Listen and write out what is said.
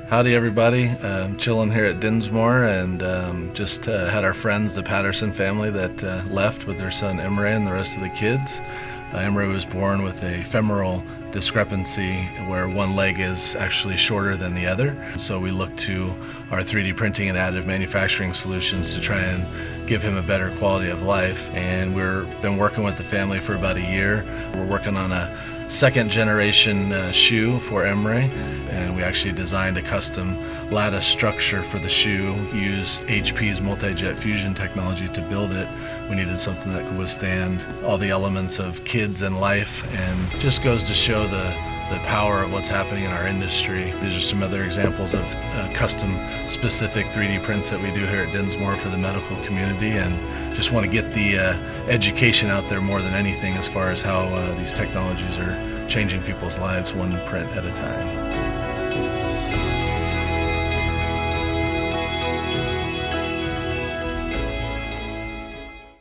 Howdy, everybody. Chilling here at Dinsmore, and just had our friends, the Patterson family, that left with their son Emre and the rest of the kids. Emre was born with a femoral discrepancy where one leg is actually shorter than the other. So we look to our 3D printing and additive manufacturing solutions to try and give him a better quality of life. And we've been working with the family for about a year. We're working on a second generation shoe for Emre, and we actually designed a custom lattice structure for the shoe, used HP's multi-jet fusion technology to build it. We needed something that could withstand all the elements of kids and life, and just goes to show the power of what's happening in our industry. These are some other examples of custom specific 3D prints that we do here at Dinsmore for the medical community, and just want to get the education out there more than anything as far as how these technologies are changing people's lives one print at a time.